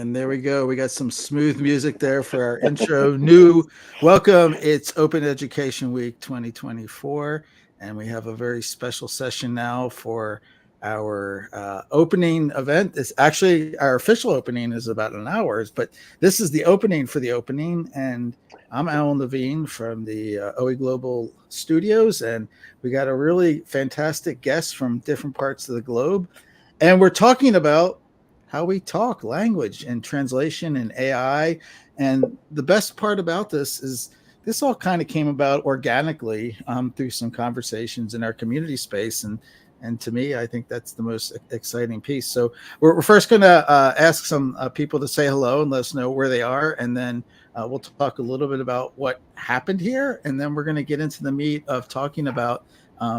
And there we go. We got some smooth music there for our intro. New welcome. It's Open Education Week 2024. And we have a very special session now for our opening event. It's actually our official opening is about an hour, but this is the opening for the opening. And I'm Alan Levine from the OE Global Studios. And we got a really fantastic guest from different parts of the globe. And we're talking about how we talk, language and translation and AI. And the best part about this is this all kind of came about organically through some conversations in our community space. And to me, I think that's the most exciting piece. So we're first going to ask some people to say hello and let us know where they are. And then we'll talk a little bit about what happened here. And then we're going to get into the meat of talking about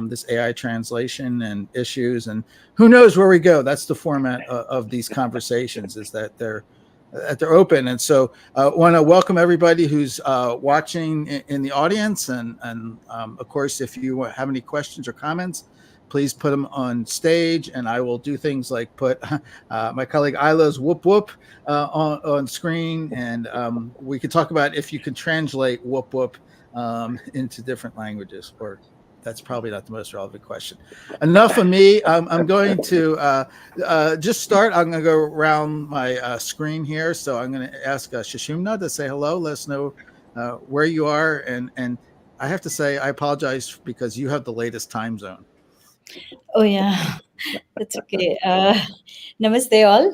this AI translation and issues, and who knows where we go. That's the format of these conversations, is that they're open. And so I want to welcome everybody who's watching in the audience. And of course, if you have any questions or comments, please put them on stage, and I will do things like put my colleague Isla's whoop whoop on screen, and we could talk about if you can translate whoop whoop into different languages, or that's probably not the most relevant question. Enough of me. I'm going to just start. I'm going to go around my screen here. So I'm going to ask Sushumna to say hello. Let us know where you are. And I have to say, I apologize because you have the latest time zone. Oh, yeah. That's okay. Namaste all.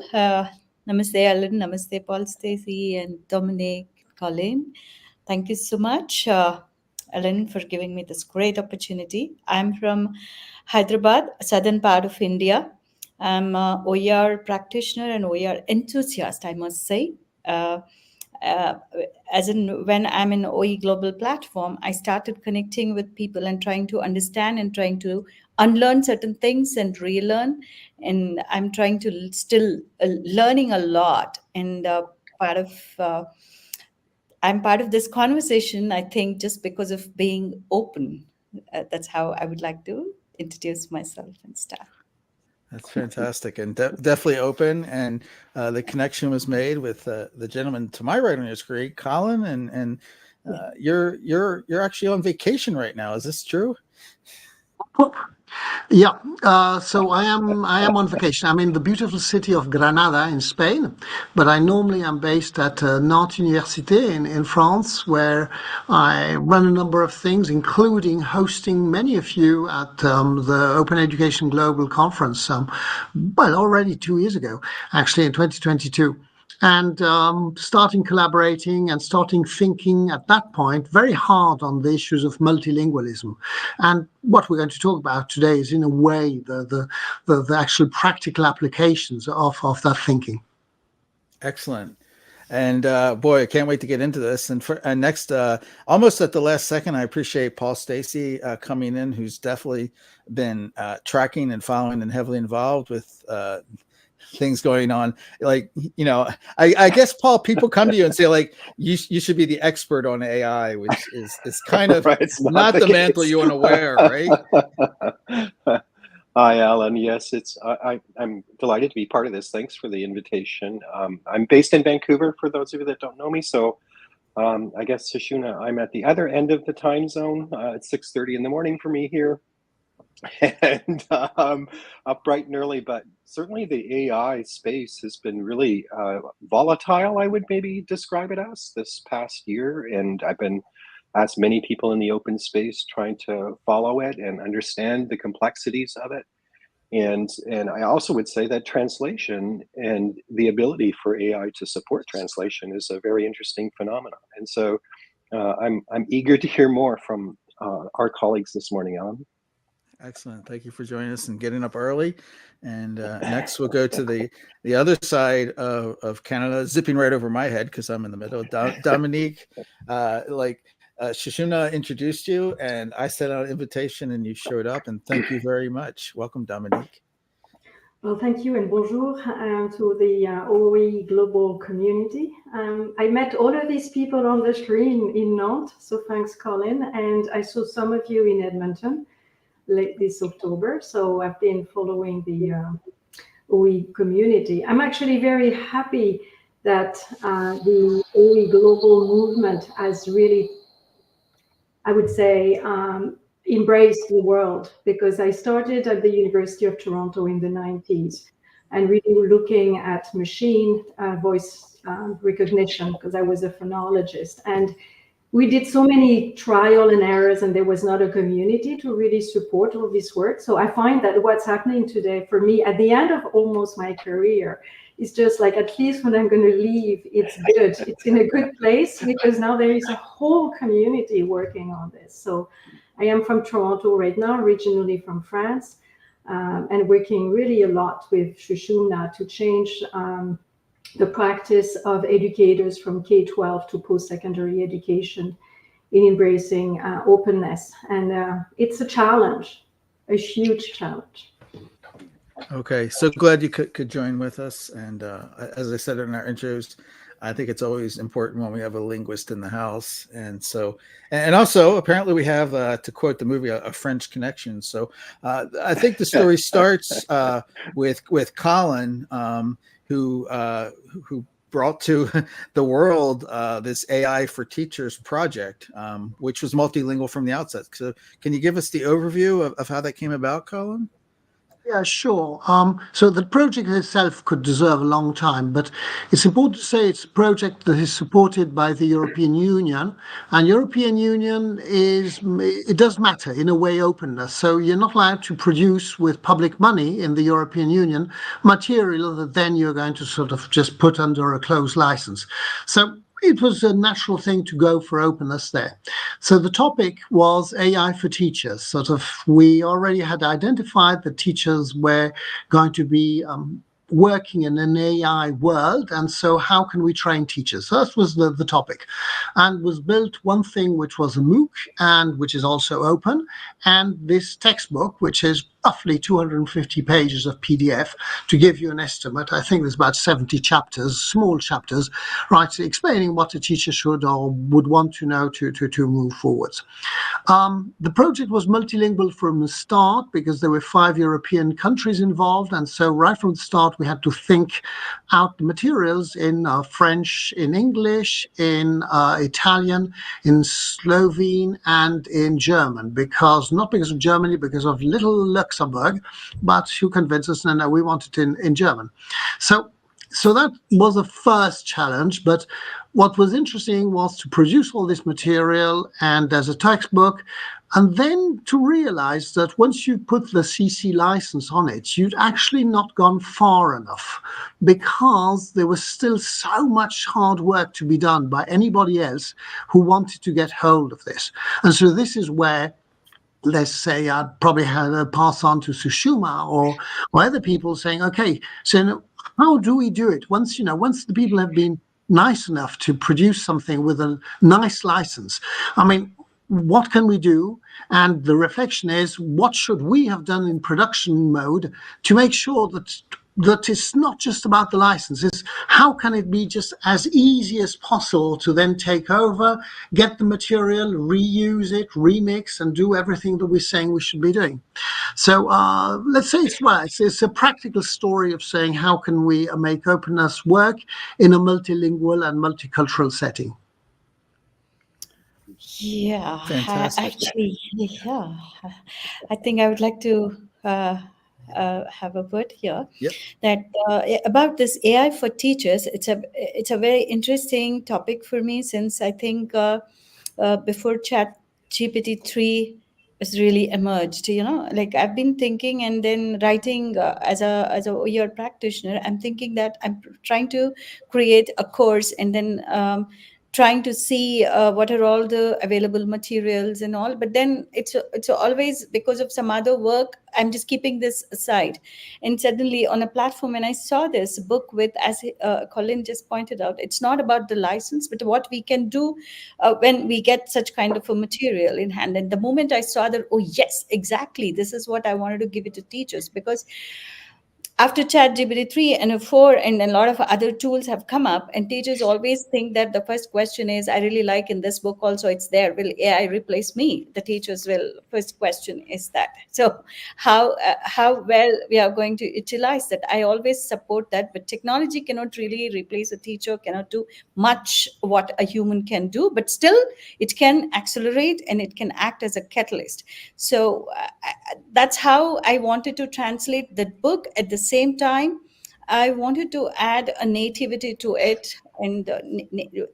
Namaste Alan. Namaste Paul, Stacey, and Dominic, Colin. Thank you so much, Alan, for giving me this great opportunity. I'm from Hyderabad, southern part of India. I'm an OER practitioner and OER enthusiast, I must say. As in, when I'm in OE Global platform, I started connecting with people and trying to understand and trying to unlearn certain things and relearn. And I'm trying to still learning a lot. And I'm part of this conversation, I think, just because of being open. That's how I would like to introduce myself and stuff. That's fantastic, and definitely open. And the connection was made with the gentleman to my right on your screen, Colin. And you're actually on vacation right now. Is this true? Yeah, so I am on vacation. I'm in the beautiful city of Granada in Spain, but I normally am based at Nantes Université in France, where I run a number of things, including hosting many of you at the Open Education Global Conference, already 2 years ago, actually in 2022. And starting collaborating and starting thinking at that point very hard on the issues of multilingualism. And what we're going to talk about today is, in a way, the actual practical applications of that thinking. Excellent. And boy, I can't wait to get into this. And next, almost at the last second, I appreciate Paul Stacey coming in, who's definitely been tracking and following and heavily involved with things going on. Like, I guess, Paul, people come to you and say, like, you should be the expert on AI, which is kind of right, not the mantle you want to wear, right? Hi, Alan. Yes, I'm delighted to be part of this. Thanks for the invitation. I'm based in Vancouver, for those of you that don't know me. So I guess, Sushumna, I'm at the other end of the time zone. It's 6:30 in the morning for me here. And up bright and early, but certainly the AI space has been really volatile, I would maybe describe it as, this past year. And I've been asked many people in the open space trying to follow it and understand the complexities of it. And I also would say that translation and the ability for AI to support translation is a very interesting phenomenon. And so I'm eager to hear more from our colleagues this morning, Alan. Excellent. Thank you for joining us and getting up early. And next we'll go to the other side of Canada, zipping right over my head because I'm in the middle. Dominique, Sushumna introduced you, and I sent out an invitation, and you showed up. And thank you very much. Welcome, Dominique. Well, thank you, and bonjour to the OE Global community. I met all of these people on the screen in Nantes, so thanks, Colin. And I saw some of you in Edmonton late this October, so I've been following the OE community. I'm actually very happy that the OE global movement has really, I would say, embraced the world, because I started at the University of Toronto in the 90s and really looking at machine voice recognition, because I was a phonologist. And we did so many trial and errors, and there was not a community to really support all this work. So I find that what's happening today for me at the end of almost my career is just like, at least when I'm going to leave, it's good. It's in a good place, because now there is a whole community working on this. So I am from Toronto right now, originally from France, and working really a lot with Sushumna to change the practice of educators from K-12 to post-secondary education in embracing openness. And it's a challenge, a huge challenge. Okay, so glad you could join with us. And as I said in our intros, I think it's always important when we have a linguist in the house. And so, and also apparently we have, to quote the movie, a French connection. So I think the story starts with Colin, who brought to the world this AI for Teachers project, which was multilingual from the outset. So can you give us the overview of how that came about, Colin? Yeah, sure. So the project itself could deserve a long time, but it's important to say it's a project that is supported by the European Union, and European Union it does matter in a way openness. So you're not allowed to produce with public money in the European Union material that then you're going to sort of just put under a closed license. So it was a natural thing to go for openness there. So the topic was AI for teachers. Sort of, we already had identified that teachers were going to be working in an AI world, and so how can we train teachers? So that was the topic, and was built one thing which was a MOOC, and which is also open, and this textbook, which is roughly 250 pages of PDF. To give you an estimate, I think there's about 70 chapters, small chapters, right, explaining what a teacher should or would want to know to move forwards. The project was multilingual from the start because there were 5 European countries involved, and so right from the start we had to think out the materials in French, in English, in Italian, in Slovene, and in German, because not because of Germany, because of little Luxembourg, but who convinced us, no, we want it in German. So that was a first challenge, but what was interesting was to produce all this material and as a textbook, and then to realize that once you put the CC license on it, you'd actually not gone far enough, because there was still so much hard work to be done by anybody else who wanted to get hold of this. And so this is where, let's say, I'd probably had to pass on to Sushumna or other people saying, okay, so how do we do it? Once the people have been nice enough to produce something with a nice license, I mean, what can we do? And the reflection is, what should we have done in production mode to make sure that it's not just about the license, it's how can it be just as easy as possible to then take over, get the material, reuse it, remix, and do everything that we're saying we should be doing. So let's say it's a practical story of saying how can we make openness work in a multilingual and multicultural setting. Yeah, Fantastic. actually, yeah. I think I would like to have a word here. Yep. That about this AI for teachers. It's a very interesting topic for me, since I think before Chat GPT-3 has really emerged. Like I've been thinking and then writing as a OER practitioner. I'm thinking that I'm trying to create a course, and then trying to see what are all the available materials and all, but then it's always because of some other work, I'm just keeping this aside. And suddenly on a platform, when I saw this book with, as Colin just pointed out, it's not about the license, but what we can do when we get such kind of a material in hand. And the moment I saw that, oh yes, exactly, this is what I wanted to give it to teachers, because after ChatGPT 3 and 4 and a lot of other tools have come up, and teachers always think that the first question is, I really like in this book also it's there, will AI replace me? The teachers will, first question is that. So how well we are going to utilize that? I always support that, but technology cannot really replace a teacher, cannot do much what a human can do, but still it can accelerate and it can act as a catalyst. So that's how I wanted to translate that book. At the same time, I wanted to add a nativity to it, and the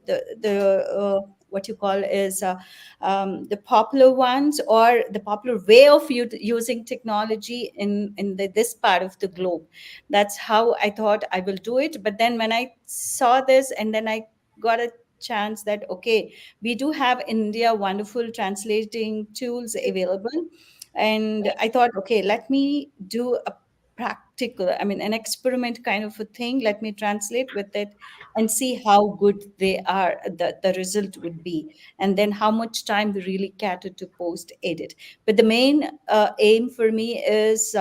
what you call is the popular ones, or the popular way of using technology in this part of the globe. That's how I thought I will do it. But then when I saw this, and then I got a chance that, okay, we do have in India wonderful translating tools available. And I thought, okay, let me do a practical, I mean, an experiment kind of a thing. Let me translate with it and see how good they are, the result would be. And then how much time we really cater to post edit. But the main aim for me is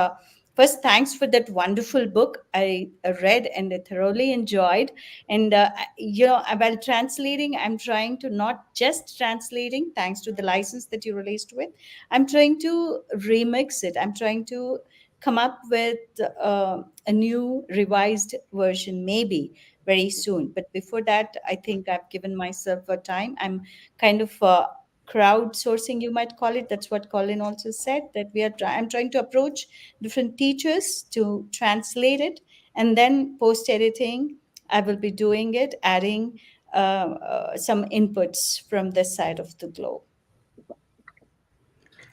first, thanks for that wonderful book. I read and I thoroughly enjoyed. And, while translating, I'm trying to not just translating, thanks to the license that you released with, I'm trying to remix it. I'm trying to come up with a new revised version, maybe very soon. But before that, I think I've given myself a time. I'm kind of crowdsourcing, you might call it. That's what Colin also said, that I'm trying to approach different teachers to translate it, and then post editing, I will be doing it, adding some inputs from this side of the globe.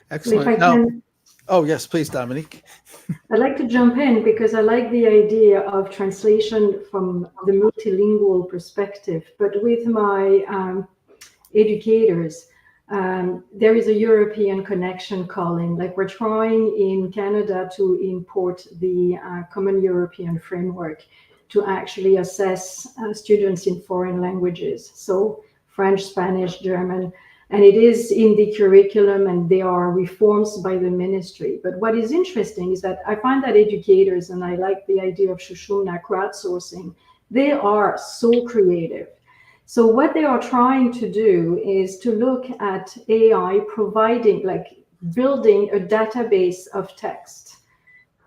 Excellent. If I can, oh, yes, please, Dominique. I'd like to jump in because I like the idea of translation from the multilingual perspective. But with my educators, there is a European connection, Colin. Like, we're trying in Canada to import the Common European Framework to actually assess students in foreign languages. So French, Spanish, German, and it is in the curriculum, and there are reforms by the ministry. But what is interesting is that I find that educators, and I like the idea of Sushumna crowdsourcing, they are so creative. So what they are trying to do is to look at AI providing, like building a database of text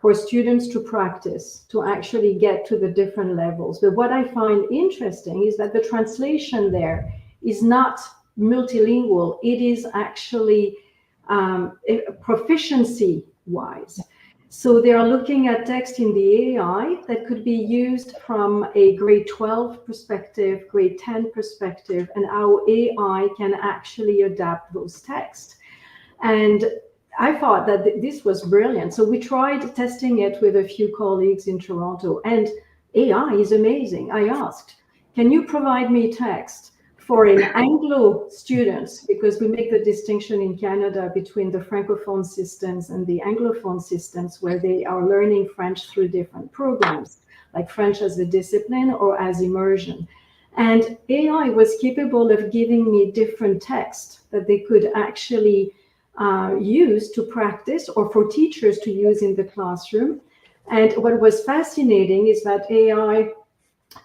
for students to practice, to actually get to the different levels. But what I find interesting is that the translation there is not multilingual. It is actually proficiency wise. So they are looking at text in the AI that could be used from a grade 12 perspective, grade 10 perspective, and how AI can actually adapt those texts. And I thought that this was brilliant. So we tried testing it with a few colleagues in Toronto, and AI is amazing. I asked, can you provide me text for an Anglo students, because we make the distinction in Canada between the Francophone systems and the Anglophone systems, where they are learning French through different programs, like French as a discipline or as immersion. And AI was capable of giving me different text that they could actually use to practice, or for teachers to use in the classroom. And what was fascinating is that AI,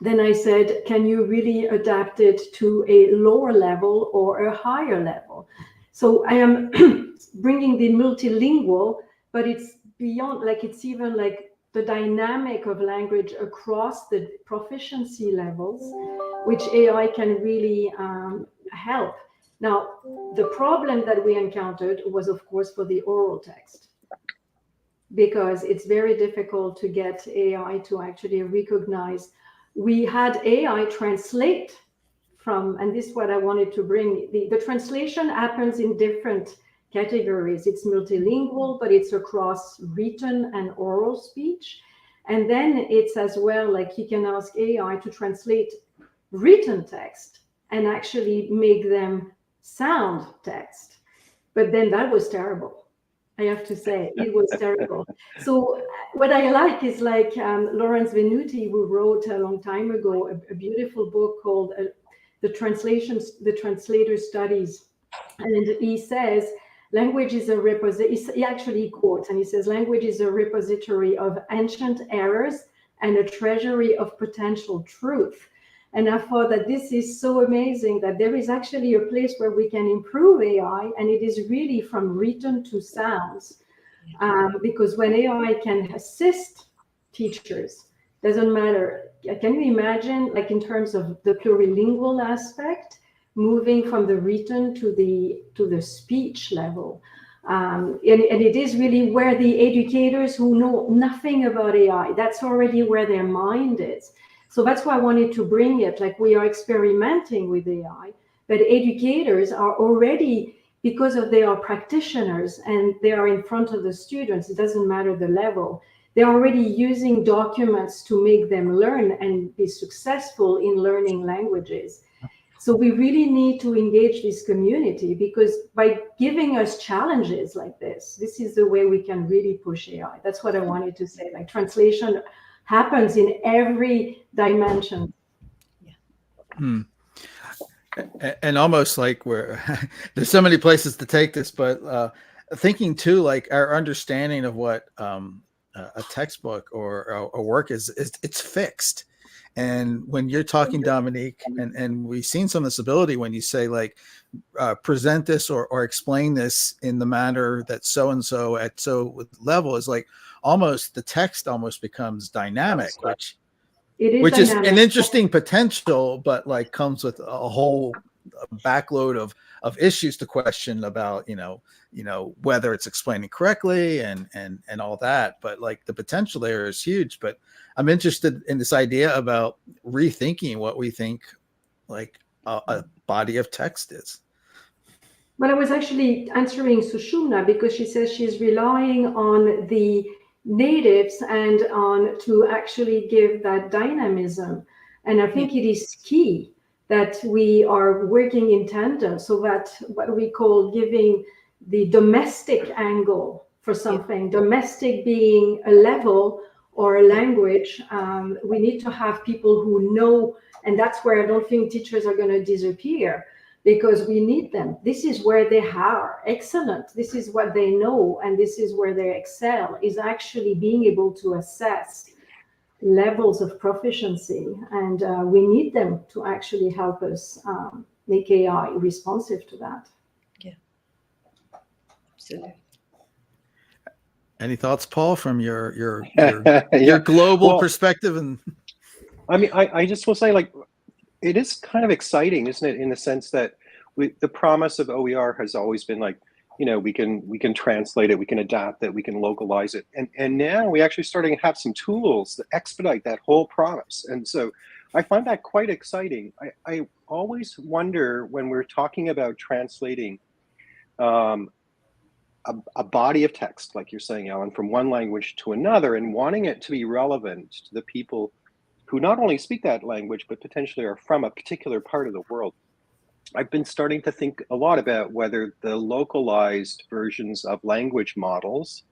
then I said, can you really adapt it to a lower level or a higher level? So I am bringing the multilingual, but it's beyond, like, it's even like the dynamic of language across the proficiency levels, which AI can really help. Now, the problem that we encountered was, of course, for the oral text, because it's very difficult to get AI to actually recognize. We had AI translate from, and this is what I wanted to bring, the translation happens in different categories. It's multilingual, but it's across written and oral speech. And then it's as well, like, you can ask AI to translate written text and actually make them sound text. But then that was terrible. I have to say, it was terrible. So what I like is, like, Lawrence Venuti, who wrote a long time ago a beautiful book called The Translator Studies. And he says language is a repository. He actually quotes, and he says, language is a repository of ancient errors and a treasury of potential truth. And I thought that this is so amazing that there is actually a place where we can improve AI, and it is really from written to sounds. Because when AI can assist teachers, doesn't matter. Can you imagine, like in terms of the plurilingual aspect, moving from the written to the speech level? And it is really where the educators who know nothing about AI, that's already where their mind is. So that's why I wanted to bring it, like we are experimenting with AI, but educators are already, because of they are practitioners and they are in front of the students, it doesn't matter the level, they're already using documents to make them learn and be successful in learning languages. So we really need to engage this community, because by giving us challenges like this is the way we can really push AI. That's what I wanted to say. Like translation happens in every dimension. Yeah. And almost like there's so many places to take this, but thinking too, like our understanding of what a textbook or a work is it's fixed. And when you're talking, Dominique, and we've seen some of this ability when you say like present this or explain this in the manner that so-and-so at so level, is like almost the text almost becomes dynamic, which is an interesting potential, but like comes with a whole backload of issues to question about, whether it's explaining correctly and all that. But like the potential there is huge. But I'm interested in this idea about rethinking what we think like a body of text is. But I was actually answering Sushumna, because she says she's relying on the natives and on to actually give that dynamism. And I think it is key that we are working in tandem, so that what we call giving the domestic angle for something, domestic being a level or a language, we need to have people who know, and that's where I don't think teachers are going to disappear, because we need them. This is where they are excellent. This is what they know, and this is where they excel, is actually being able to assess levels of proficiency. And we need them to actually help us make AI responsive to that. Yeah, absolutely. Any thoughts, Paul, from your global perspective? And I mean, I just will say, like, it is kind of exciting, isn't it, in the sense that the promise of OER has always been like, we can translate it, we can adapt it, we can localize it, and now we actually starting to have some tools that expedite that whole promise. And so I find that quite exciting. I always wonder when we're talking about translating a body of text, like you're saying, Alan, from one language to another, and wanting it to be relevant to the people who not only speak that language, but potentially are from a particular part of the world. I've been starting to think a lot about whether the localized versions of language models,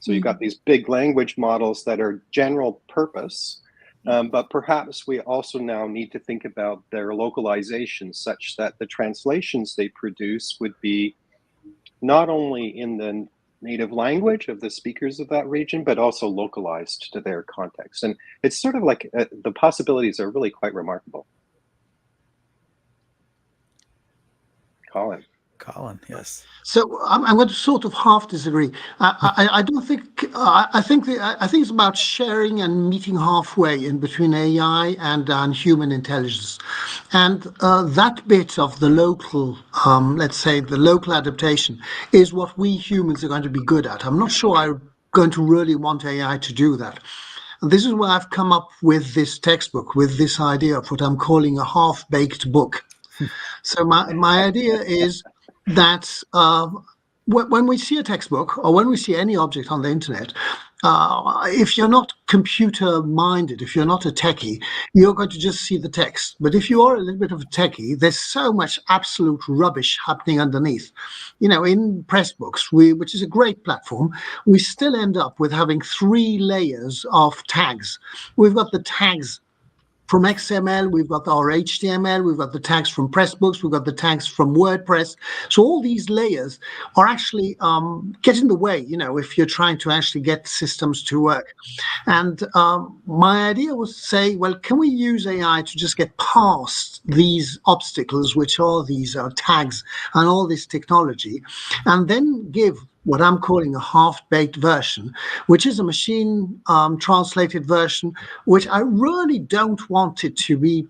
so you've got these big language models that are general purpose, but perhaps we also now need to think about their localization such that the translations they produce would be not only in the native language of the speakers of that region, but also localized to their context. And it's sort of like the possibilities are really quite remarkable. Colin, yes. So I'm going to sort of half disagree. I don't think. I think it's about sharing and meeting halfway in between AI and human intelligence, and that bit of the local, let's say, the local adaptation is what we humans are going to be good at. I'm not sure I'm going to really want AI to do that. And this is where I've come up with this textbook, with this idea of what I'm calling a half-baked book. So my idea is that when we see a textbook or when we see any object on the internet, if you're not computer minded, if you're not a techie, you're going to just see the text. But if you are a little bit of a techie, there's so much absolute rubbish happening underneath. In Pressbooks, which is a great platform, we still end up with having 3 layers of tags. We've got the tags from XML, we've got our HTML, we've got the tags from Pressbooks, we've got the tags from WordPress. So all these layers are actually get in the way, if you're trying to actually get systems to work. And my idea was to say, well, can we use AI to just get past these obstacles, which are these tags and all this technology, and then give what I'm calling a half-baked version, which is a machine translated version, which I really don't want it to be,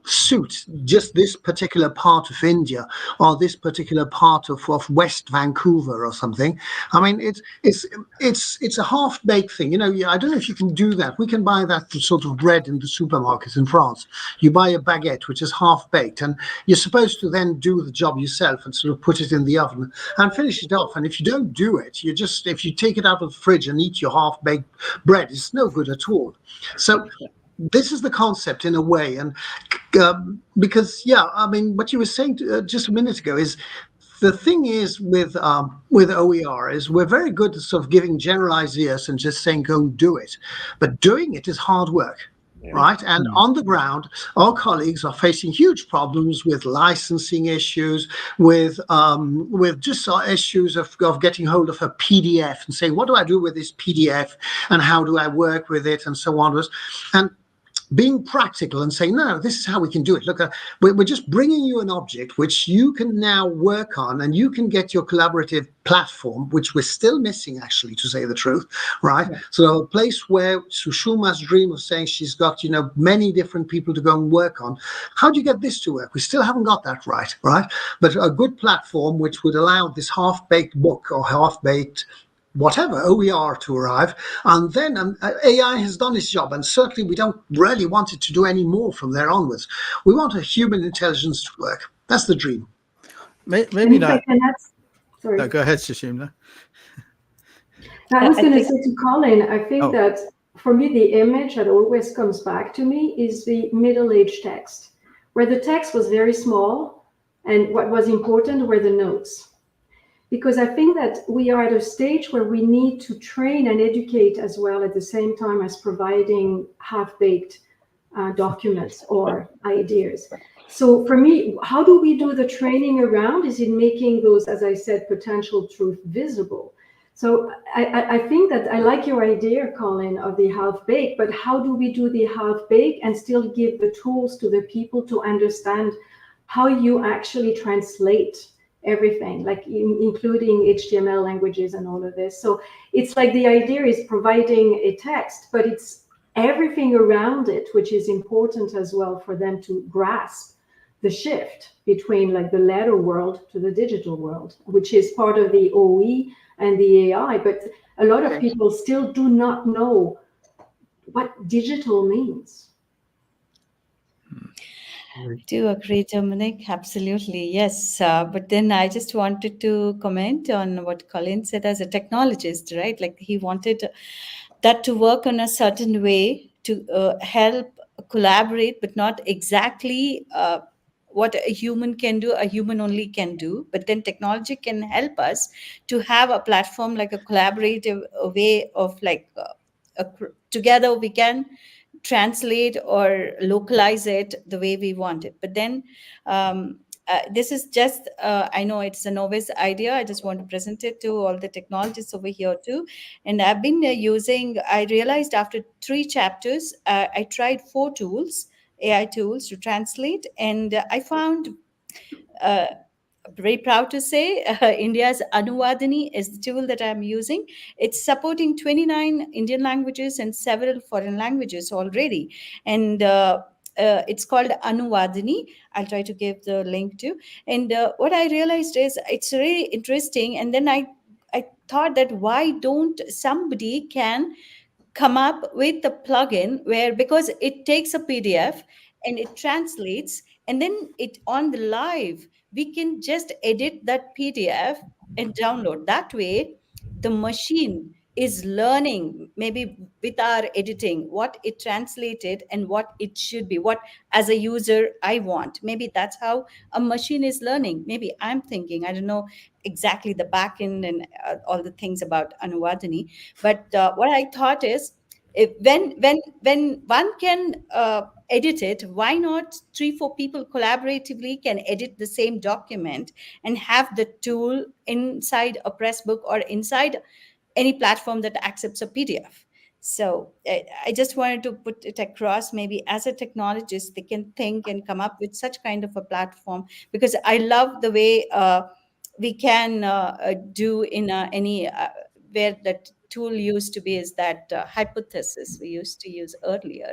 suit just this particular part of India or this particular part of West Vancouver or something. I mean, it's a half-baked thing. I don't know if you can do that. We can buy that sort of bread in the supermarkets in France. You buy a baguette, which is half-baked, and you're supposed to then do the job yourself and sort of put it in the oven and finish it off. And if you don't do it, if you take it out of the fridge and eat your half-baked bread, it's no good at all. So this is the concept in a way. And because, I mean, what you were saying just a minute ago is the thing is with OER is we're very good at sort of giving general ideas and just saying, go and do it. But doing it is hard work. Right. And on the ground, our colleagues are facing huge problems with licensing issues, with just issues of getting hold of a PDF and saying, what do I do with this PDF and how do I work with it and so on. And being practical and saying, no, this is how we can do it. Look, we're just bringing you an object which you can now work on, and you can get your collaborative platform, which we're still missing, actually, to say the truth, right? Yeah. So a place where Sushumna's dream of saying she's got, many different people to go and work on. How do you get this to work? We still haven't got that right? But a good platform which would allow this half-baked book or half-baked whatever, OER to arrive, and then AI has done its job, and certainly we don't really want it to do any more from there onwards. We want a human intelligence to work. That's the dream. Maybe not. Sorry. No, go ahead, Sushumna. I was going to say to Colin, I think that for me, the image that always comes back to me is the middle-aged text, where the text was very small, and what was important were the notes. Because I think that we are at a stage where we need to train and educate as well at the same time as providing half-baked documents or ideas. So for me, how do we do the training around? Is it making those, as I said, potential truth visible? So I think that I like your idea, Colin, of the half-baked, but how do we do the half-baked and still give the tools to the people to understand how you actually translate everything, like including HTML languages and all of this. So it's like the idea is providing a text, but it's everything around it, which is important as well for them to grasp the shift between like the letter world to the digital world, which is part of the OE and the AI. But a lot of people still do not know what digital means. I do agree, Dominic. Absolutely, yes. But then I just wanted to comment on what Colin said as a technologist, right? Like he wanted that to work in a certain way to help collaborate, but not exactly what a human can do, a human only can do. But then technology can help us to have a platform like a collaborative way of like together we can translate or localize it the way we want it. But then this is just, I know it's a novice idea. I just want to present it to all the technologists over here too. And I've been I realized after 3 chapters, I tried 4 tools, AI tools to translate. And I found, very proud to say, India's Anuvadini is the tool that I'm using. It's supporting 29 Indian languages and several foreign languages already. And it's called Anuvadini. I'll try to give the link to. And what I realized is it's really interesting. And then I thought that why don't somebody can come up with the plugin where, because it takes a PDF and it translates, and then it on the live, we can just edit that PDF and download. That way, the machine is learning maybe with our editing what it translated and what it should be, what as a user I want. Maybe that's how a machine is learning. Maybe I'm thinking, I don't know exactly the back end and all the things about Anuvadini. But what I thought is, when one can edit it, why not 3-4 people collaboratively can edit the same document and have the tool inside a Pressbook or inside any platform that accepts a PDF? So I just wanted to put it across, maybe as a technologist, they can think and come up with such kind of a platform, because I love the way we can do in any where that tool used to be is that hypothesis we used to use earlier,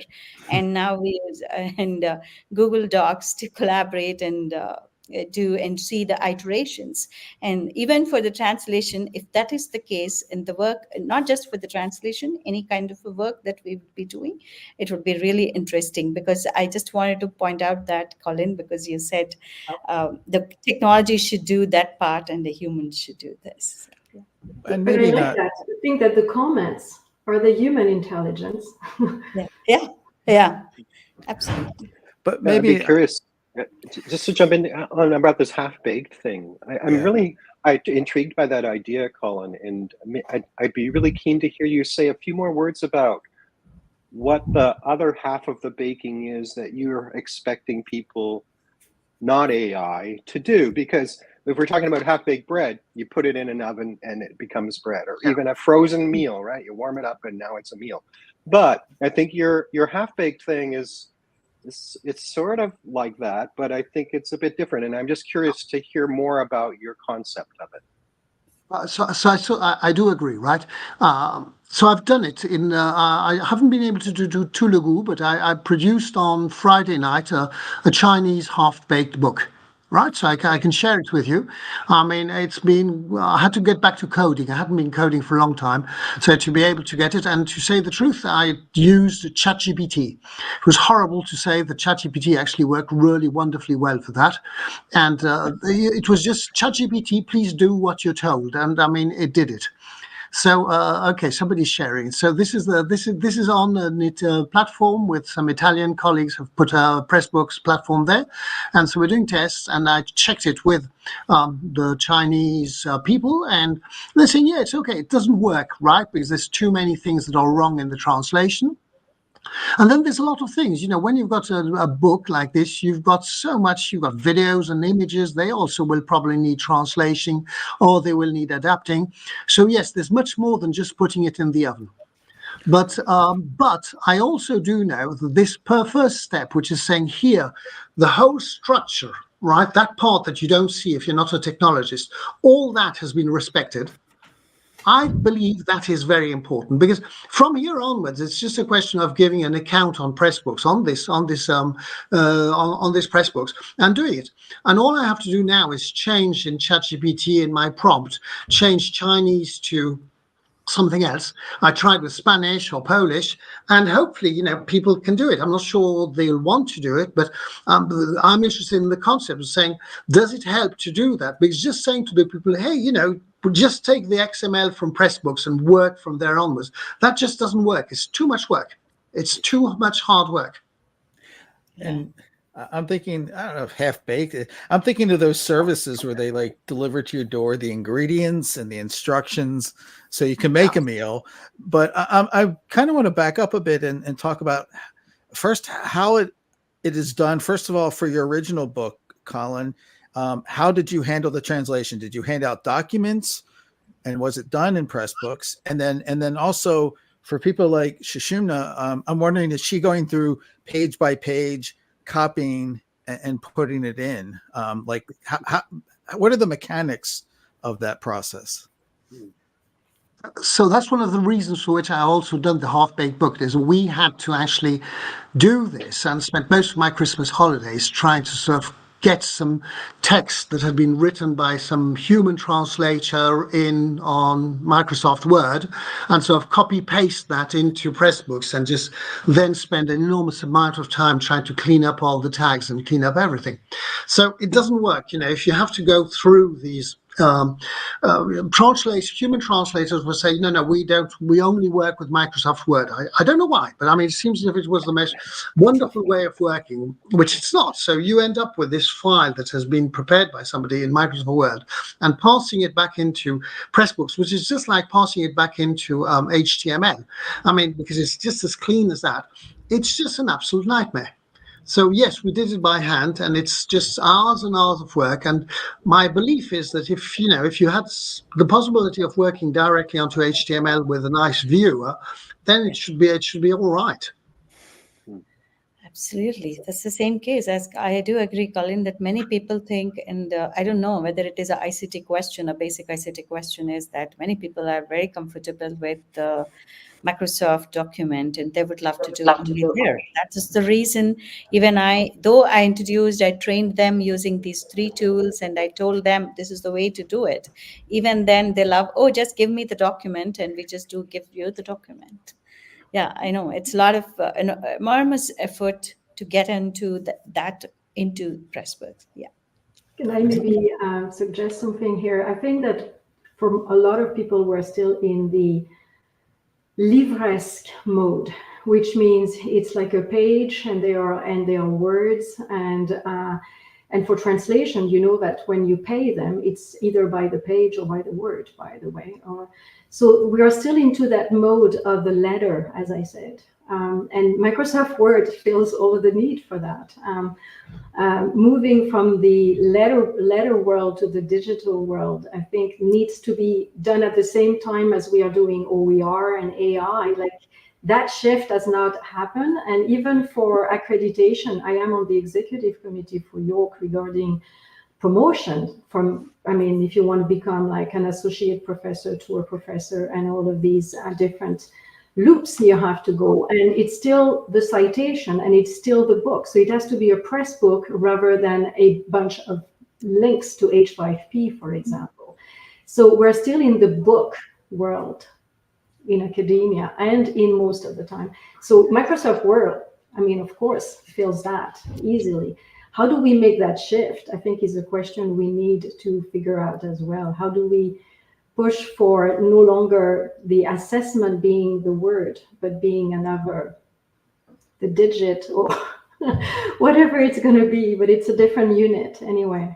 and now we use and Google Docs to collaborate and do and see the iterations. And even for the translation, if that is the case in the work, not just for the translation, any kind of a work that we would be doing, it would be really interesting. Because I just wanted to point out that, Colin, because you said the technology should do that part and the humans should do this. So, yeah. And But I maybe like not. that. I think that the comments are the human intelligence. Yeah, absolutely. But I'd maybe be curious, just to jump in on about this half-baked thing. I'm Yeah. really intrigued by that idea, Colin, and I'd be really keen to hear you say a few more words about what the other half of the baking is that you're expecting people, not AI, to do. Because if we're talking about half-baked bread, you put it in an oven and it becomes bread, or even a frozen meal, right? You warm it up and now it's a meal. But I think your half-baked thing is, it's sort of like that, but I think it's a bit different. And I'm just curious to hear more about your concept of it. So I do agree, right? So I've done it in. I haven't been able to do Telugu, but I produced on Friday night a Chinese half-baked book, right? So I can share it with you. I mean, it's been. I had to get back to coding. I hadn't been coding for a long time, so to be able to get it, and to say the truth, I used ChatGPT. It was horrible to say that ChatGPT actually worked really wonderfully well for that, and it was just ChatGPT, please do what you're told, and I mean, it did it. So okay, somebody's sharing. So this is on a platform with some Italian colleagues have put a Pressbooks platform there, and so we're doing tests. And I checked it with the Chinese people, and they're saying, yeah, it's okay. It doesn't work, right? Because there's too many things that are wrong in the translation. And then there's a lot of things, when you've got a book like this, you've got so much, you've got videos and images. They also will probably need translation, or they will need adapting. So yes, there's much more than just putting it in the oven. But I also do know that this first step, which is saying here, the whole structure, right, that part that you don't see if you're not a technologist, all that has been respected. I believe that is very important, because from here onwards, it's just a question of giving an account on Pressbooks on this Pressbooks and doing it. And all I have to do now is change in ChatGPT in my prompt, change Chinese to something else. I tried with Spanish or Polish, and hopefully, people can do it. I'm not sure they'll want to do it, but I'm interested in the concept of saying, does it help to do that? Because just saying to the people, hey, just take the XML from Pressbooks and work from there onwards, that just doesn't work. It's too much work. It's too much hard work. And I'm thinking, I don't know if half-baked. I'm thinking of those services where they deliver to your door the ingredients and the instructions so you can make a meal. But I kind of want to back up a bit and talk about first how it is done. First of all, for your original book, Colin, how did you handle the translation? Did you hand out documents, and was it done in Pressbooks? And then also for people like Sushumna, I'm wondering, is she going through page by page, copying and putting it in? What are the mechanics of that process? So that's one of the reasons for which I also done the half-baked book, is we had to actually do this and spent most of my Christmas holidays trying to sort of get some text that had been written by some human translator on Microsoft Word, and sort of copy paste that into Pressbooks, and just then spend an enormous amount of time trying to clean up all the tags and clean up everything. So it doesn't work. If you have to go through these human translators will say, no, we only work with Microsoft Word. I don't know why, but I mean, it seems as if it was the most wonderful way of working, which it's not. So you end up with this file that has been prepared by somebody in Microsoft Word and passing it back into Pressbooks, which is just like passing it back into HTML. I mean, because it's just as clean as that. It's just an absolute nightmare. So yes, we did it by hand, and it's just hours and hours of work. And my belief is that if you had the possibility of working directly onto HTML with a nice viewer, then it should be all right. Absolutely. That's the same case. As I do agree, Colin, that many people think, and I don't know whether it is a ICT question, a basic ICT question, is that many people are very comfortable with the Microsoft document and they would love to do only there. That is the reason even though I trained them using these 3 tools and I told them this is the way to do it. Even then they love, oh, just give me the document and we just do give you the document. Yeah, I know it's a lot of enormous effort to get into that into Pressbooks. Yeah. Can I maybe suggest something here? I think that for a lot of people, we're still in the livresque mode, which means it's like a page and they are words and for translation, you know that when you pay them, it's either by the page or by the word, by the way. So we are still into that mode of the letter, as I said. And Microsoft Word feels all the need for that. Moving from the letter world to the digital world, I think needs to be done at the same time as we are doing OER and AI. Like that shift has not happened. And even for accreditation, I am on the executive committee for York regarding promotion if you want to become like an associate professor to a professor and all of these different loops you have to go, and it's still the citation and it's still the book, so it has to be a press book rather than a bunch of links to H5P, for example. So we're still in the book world in academia and in most of the time. So Microsoft Word, of course, feels that easily. How do we make that shift? I think is a question we need to figure out as well. How do we push for no longer the assessment being the word, but being the digit or whatever it's going to be, but it's a different unit anyway.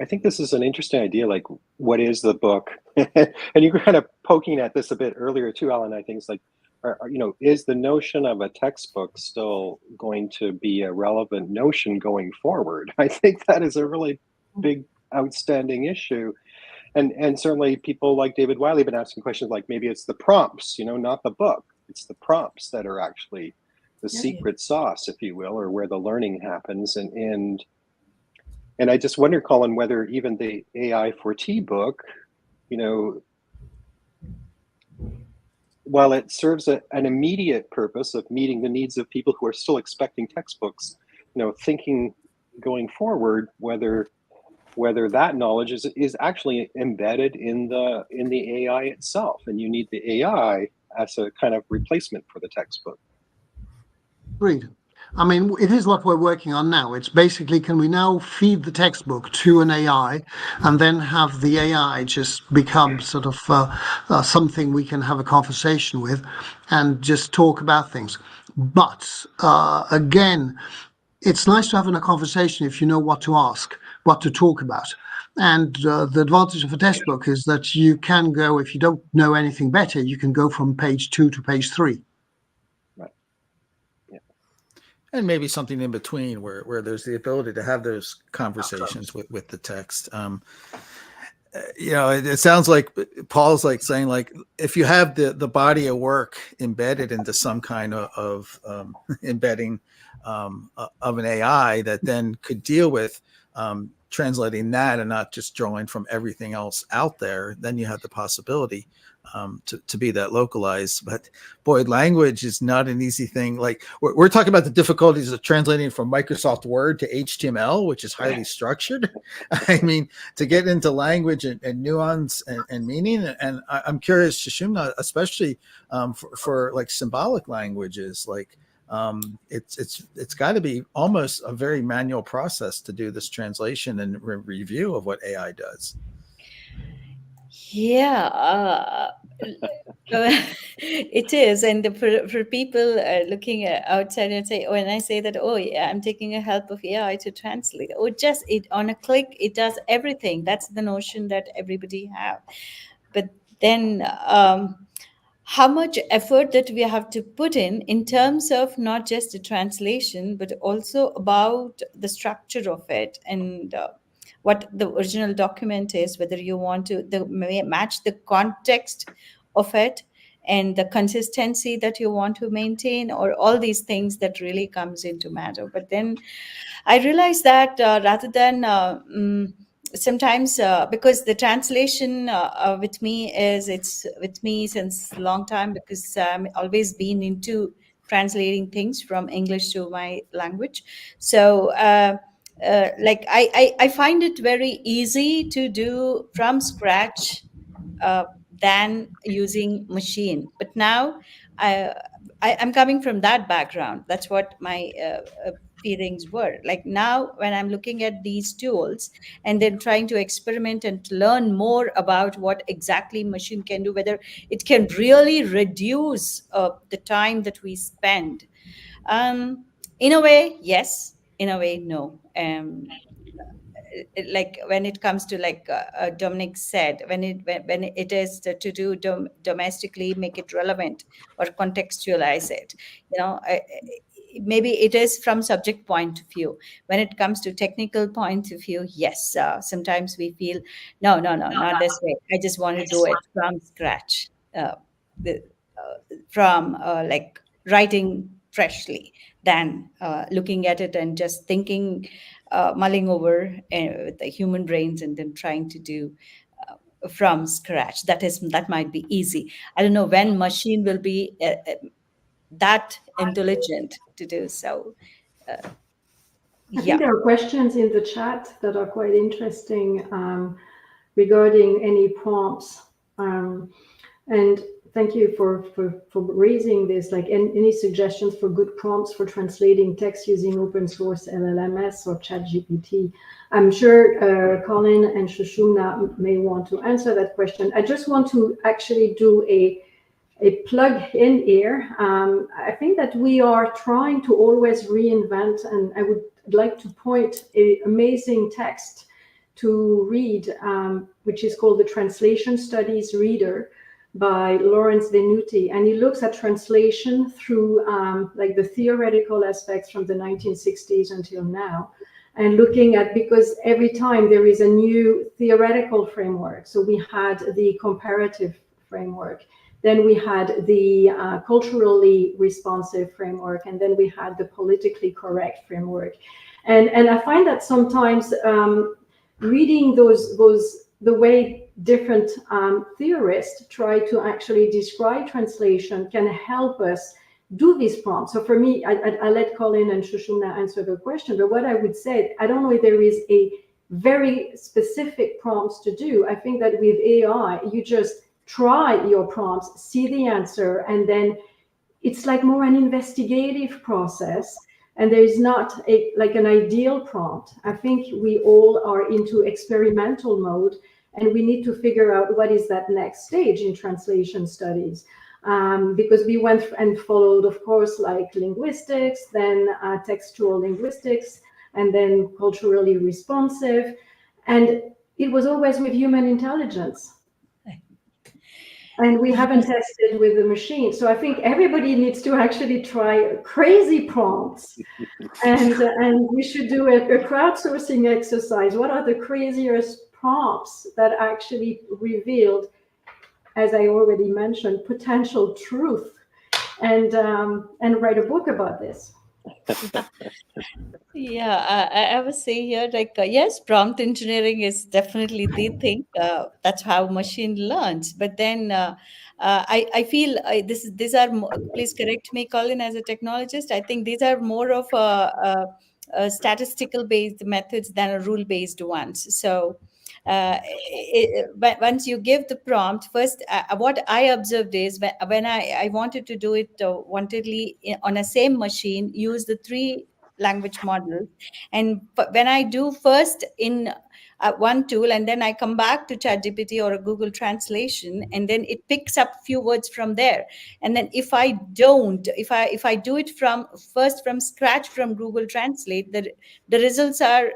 I think this is an interesting idea, like what is the book? And you were kind of poking at this a bit earlier too, Alan. I think it's like, is the notion of a textbook still going to be a relevant notion going forward? I think that is a really big, outstanding issue. And certainly people like David Wiley have been asking questions like maybe it's the prompts, not the book. It's the prompts that are actually the secret sauce, if you will, or where the learning happens. And I just wonder, Colin, whether even the AI4T book, while it serves an immediate purpose of meeting the needs of people who are still expecting textbooks, thinking going forward, whether that knowledge is actually embedded in the AI itself, and you need the AI as a kind of replacement for the textbook. Agreed. It is what we're working on now. It's basically, can we now feed the textbook to an AI and then have the AI just become sort of something we can have a conversation with and just talk about things. But again, it's nice to have a conversation if you know what to ask, what to talk about. And the advantage of a textbook is that you can go, if you don't know anything better, you can go from page 2 to page 3. Right. Yeah. And maybe something in between where there's the ability to have those conversations with the text. It sounds like Paul's like saying, like, if you have the body of work embedded into some kind of embedding of an AI that then could deal with translating that and not just drawing from everything else out there, then you have the possibility to be that localized. But boy, language is not an easy thing. Like we're talking about the difficulties of translating from Microsoft Word to HTML, which is highly structured. To get into language and nuance and meaning. And I'm curious, Sushumna, especially for like symbolic languages, like it's got to be almost a very manual process to do this translation and review of what AI does. Yeah, it is. And for people looking outside and say, when I say that, oh yeah, I'm taking a help of AI to translate, just it on a click, it does everything. That's the notion that everybody have. But then how much effort that we have to put in terms of not just the translation, but also about the structure of it, and what the original document is, whether you want to match the context of it and the consistency that you want to maintain, or all these things that really comes into matter. But then I realized that rather than sometimes because the translation with me is, it's with me since long time, because I'm always been into translating things from English to my language. So like I find it very easy to do from scratch uh, than using machine. But now I, I'm coming from that background. That's what my feelings were. Like now, when I'm looking at these tools and then trying to experiment and to learn more about what exactly machine can do, whether it can really reduce the time that we spend. In a way, yes. In a way, no. Like when it comes to, like Dominic said, when it is to do domestically, make it relevant or contextualize it, maybe it is from subject point of view. When it comes to technical point of view, yes, sometimes we feel no, not this way. I just want to do it from scratch, the, from like writing freshly, than looking at it and just thinking, mulling over with the human brains, and then trying to do from scratch. That might be easy. I don't know when machine will be that intelligent to do so. I think Yeah. there are questions in the chat that are quite interesting regarding any prompts. And thank you for raising this, like any suggestions for good prompts for translating text using open source LLMS or ChatGPT. I'm sure Colin and Sushumna may want to answer that question. I just want to actually do a plug in here. I think that we are trying to always reinvent, and I would like to point an amazing text to read, which is called the Translation Studies Reader by Lawrence Venuti. And he looks at translation through like the theoretical aspects from the 1960s until now. And looking at, because every time there is a new theoretical framework. So we had the comparative framework, then we had the culturally responsive framework, and then we had the politically correct framework. And I find that sometimes reading the way different theorists try to actually describe translation can help us do these prompts. So for me, I let Colin and Sushumna answer the question, but what I would say, I don't know if there is a very specific prompts to do. I think that with AI, you just try your prompts, see the answer, and then it's like more an investigative process. And there is not like an ideal prompt. I think we all are into experimental mode, and we need to figure out what is that next stage in translation studies. Because we went and followed, of course, like linguistics, then textual linguistics, and then culturally responsive. And it was always with human intelligence. And we haven't tested with the machine. So I think everybody needs to actually try crazy prompts. And we should do a crowdsourcing exercise. What are the craziest prompts that actually revealed, as I already mentioned, potential truth? And write a book about this. Yeah, I would say here, like, yes, prompt engineering is definitely the thing. That's how machine learns. But then I feel these are, please correct me, Colin, as a technologist. I think these are more of statistical based methods than a rule based ones. So but once you give the prompt first, what I observed is when I wanted to do it wantedly on a same machine, use the three language models, and when I do first in one tool, and then I come back to ChatGPT or a Google Translation, and then it picks up few words from there. And then if I do it from scratch from Google Translate, the results are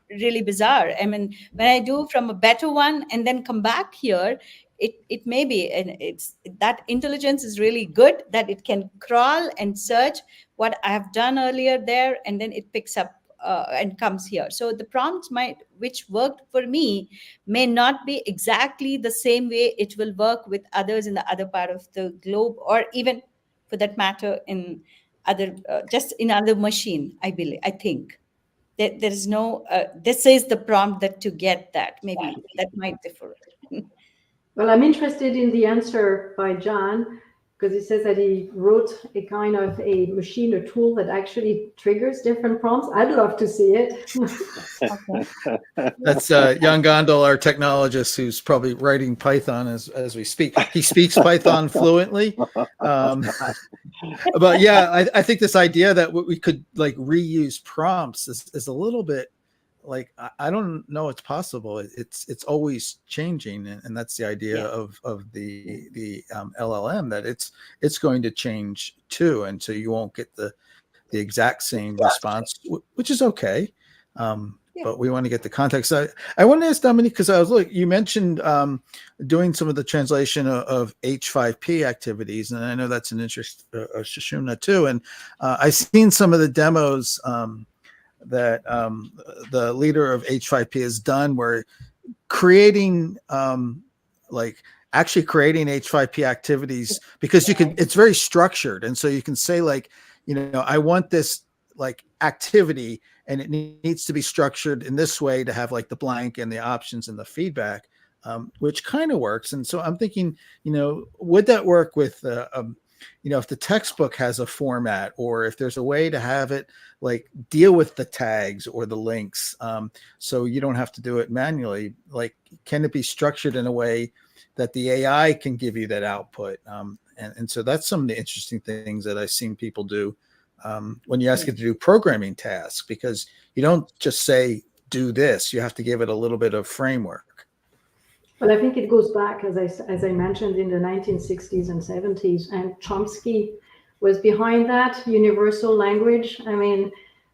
really bizarre. I mean, when I do from a better one and then come back here, it may be, and it's that intelligence is really good that it can crawl and search what I have done earlier there, and then it picks up and comes here. So the prompts which worked for me may not be exactly the same way it will work with others in the other part of the globe, or even for that matter in other just in other machine. I think there is no this is the prompt that to get that, maybe that might differ. Well, I'm interested in the answer by John, because he says that he wrote a kind of a machine or tool that actually triggers different prompts. I'd love to see it. That's Jan Gondel, our technologist, who's probably writing Python as we speak. He speaks Python fluently. But yeah, I think this idea that we could like reuse prompts is a little bit like, I don't know it's possible. It's always changing, and that's the idea of the LLM, that it's going to change too, and so you won't get the exact same response, which is okay. But we want to get the context. I want to ask Dominique, because you mentioned doing some of the translation of H5P activities, and I know that's an interest of Sushumna too. And I've seen some of the demos that the leader of H5P has done, where creating actually creating H5P activities, because it's very structured, and so you can say like, I want this like activity, and it needs to be structured in this way to have like the blank and the options and the feedback, which kind of works. And so I'm thinking, would that work with if the textbook has a format, or if there's a way to have it like deal with the tags or the links, so you don't have to do it manually. Like, can it be structured in a way that the AI can give you that output? And so that's some of the interesting things that I've seen people do when you ask it to do programming tasks, because you don't just say, do this, you have to give it a little bit of framework. Well, I think it goes back, as I mentioned, in the 1960s and 70s, and Chomsky was behind that universal language. I mean,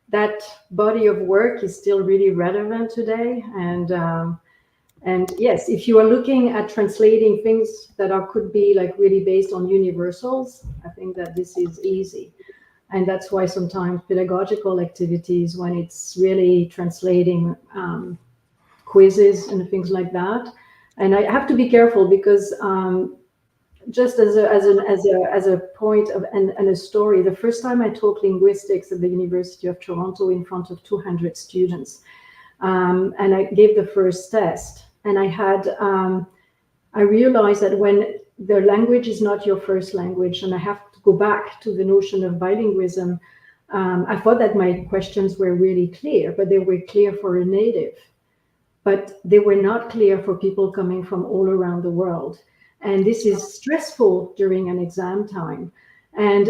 that body of work is still really relevant today. And yes, if you are looking at translating things that could be like really based on universals, I think that this is easy. And that's why sometimes pedagogical activities, when it's really translating quizzes and things like that. And I have to be careful, because just as a point of and a story, the first time I taught linguistics at the University of Toronto in front of 200 students, and I gave the first test, and I realized that when the language is not your first language, and I have to go back to the notion of bilingualism, I thought that my questions were really clear, but they were clear for a native. But they were not clear for people coming from all around the world. And this is stressful during an exam time. And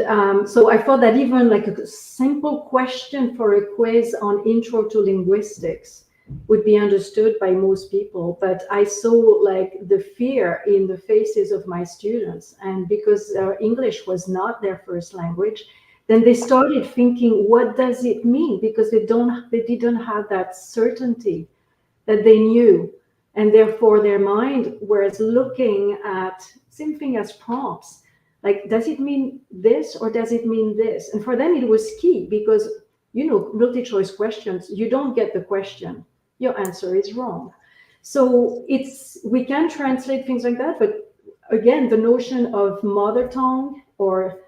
so I thought that even like a simple question for a quiz on intro to linguistics would be understood by most people. But I saw like the fear in the faces of my students. And because English was not their first language, then they started thinking, what does it mean? Because they didn't have that certainty that they knew, and therefore their mind was looking at same thing as prompts, like, does it mean this or does it mean this? And for them it was key, because multi-choice questions, you don't get the question, your answer is wrong. So we can translate things like that, but again, the notion of mother tongue or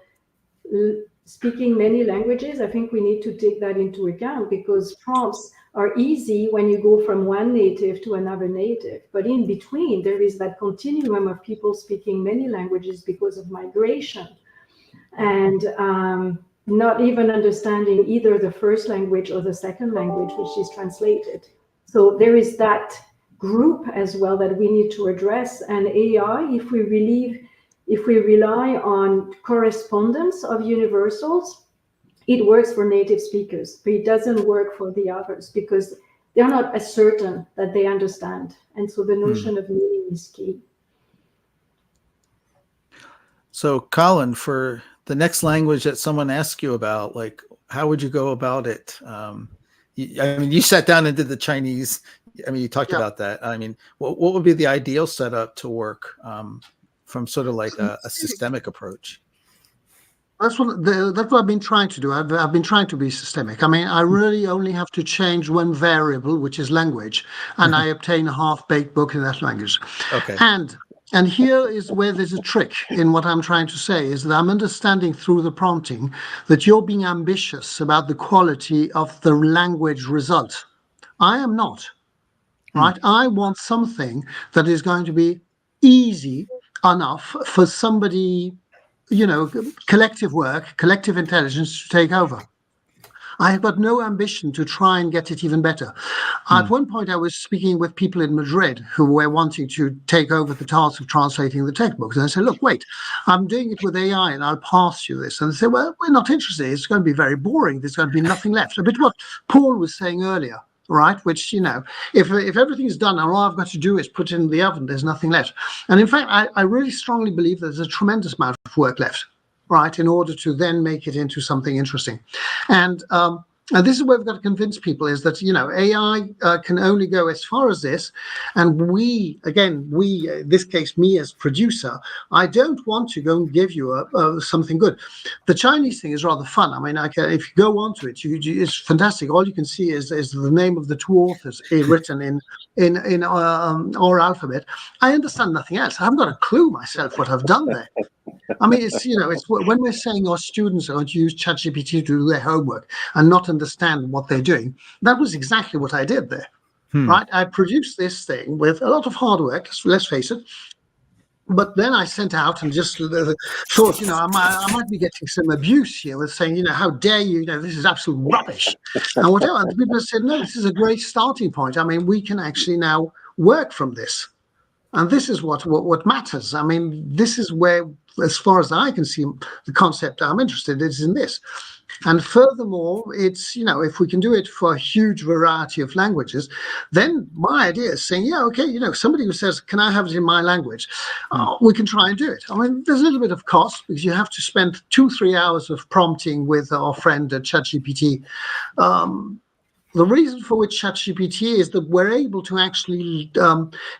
speaking many languages, I think we need to take that into account, because prompts are easy when you go from one native to another native. But in between, there is that continuum of people speaking many languages because of migration, and not even understanding either the first language or the second language, which is translated. So there is that group as well that we need to address. And AI, if we rely on correspondence of universals, it works for native speakers, but it doesn't work for the others, because they're not as certain that they understand. And so the notion of meaning is key. So, Colin, for the next language that someone asks you about, like, how would you go about it? you sat down and did the Chinese. I mean, you talked about that. I mean, what would be the ideal setup to work from sort of like a systemic approach? That's what I've been trying to do. I've been trying to be systemic. I mean, I really only have to change one variable, which is language, and I obtain a half-baked book in that language. Okay. And here is where there's a trick in what I'm trying to say, is that I'm understanding through the prompting that you're being ambitious about the quality of the language result. I am not, right? I want something that is going to be easy enough for somebody, collective work, collective intelligence to take over. I have got no ambition to try and get it even better. At one point, I was speaking with people in Madrid who were wanting to take over the task of translating the textbooks. And I said, look, wait, I'm doing it with AI and I'll pass you this. And they said, well, we're not interested. It's going to be very boring. There's going to be nothing left. A bit what Paul was saying earlier, right? Which, if everything's done and all I've got to do is put it in the oven, there's nothing left. And in fact, I really strongly believe there's a tremendous amount of work left, right, in order to then make it into something interesting. And this is where we've got to convince people, is that, AI can only go as far as this. And we, in this case, me as producer, I don't want to go and give you something good. The Chinese thing is rather fun. I mean, if you go onto it, it's fantastic. All you can see is the name of the two authors written in our alphabet. I understand nothing else. I haven't got a clue myself what I've done there. I mean, it's when we're saying our students are going to use ChatGPT to do their homework and not understand what they're doing, that was exactly what I did there, right? I produced this thing with a lot of hard work, let's face it. But then I sent out and just thought, I might be getting some abuse here with saying, how dare you, this is absolute rubbish and whatever. And people said, no, this is a great starting point. I mean, we can actually now work from this. And this is what matters. I mean, this is where, as far as I can see, the concept I'm interested in is in this. And furthermore, it's, if we can do it for a huge variety of languages, then my idea is saying, somebody who says, can I have it in my language? We can try and do it. I mean, there's a little bit of cost because you have to spend 2-3 hours of prompting with our friend at ChatGPT. The reason for which ChatGPT is that we're able to actually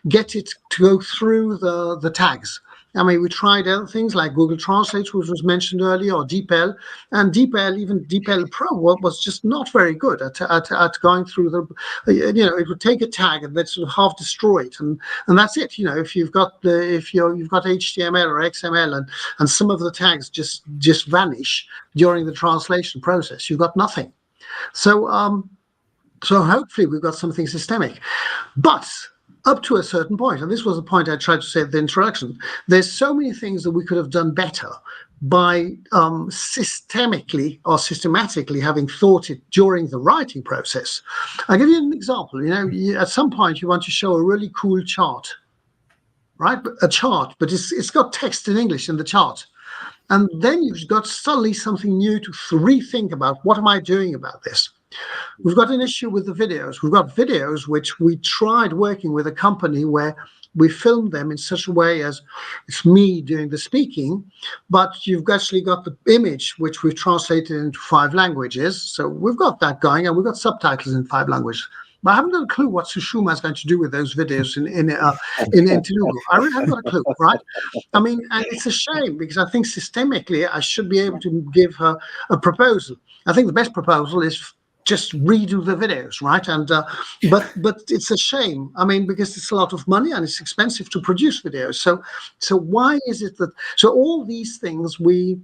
get it to go through the tags. I mean, we tried other things like Google Translate, which was mentioned earlier, or DeepL, and even DeepL Pro was just not very good at going through it would take a tag and then sort of half destroy it, and that's it. If you've got HTML or XML and some of the tags just vanish during the translation process, you've got nothing. So hopefully we've got something systemic, but up to a certain point, and this was the point I tried to say at the introduction, there's so many things that we could have done better by systematically having thought it during the writing process. I'll give you an example. At some point you want to show a really cool chart, right? A chart, but it's got text in English in the chart. And then you've got suddenly something new to rethink about. What am I doing about this? We've got an issue with the videos. We've got videos which we tried working with a company where we filmed them in such a way as it's me doing the speaking, but you've actually got the image which we've translated into 5 languages. So we've got that going, and we've got subtitles in 5 languages. But I haven't got a clue what Sushumna is going to do with those videos in Telugu. I really haven't got a clue, right? I mean, and it's a shame because I think systemically I should be able to give her a proposal. I think the best proposal is just redo the videos, right? And but it's a shame. I mean, because it's a lot of money and it's expensive to produce videos. So why is it that? So all these things we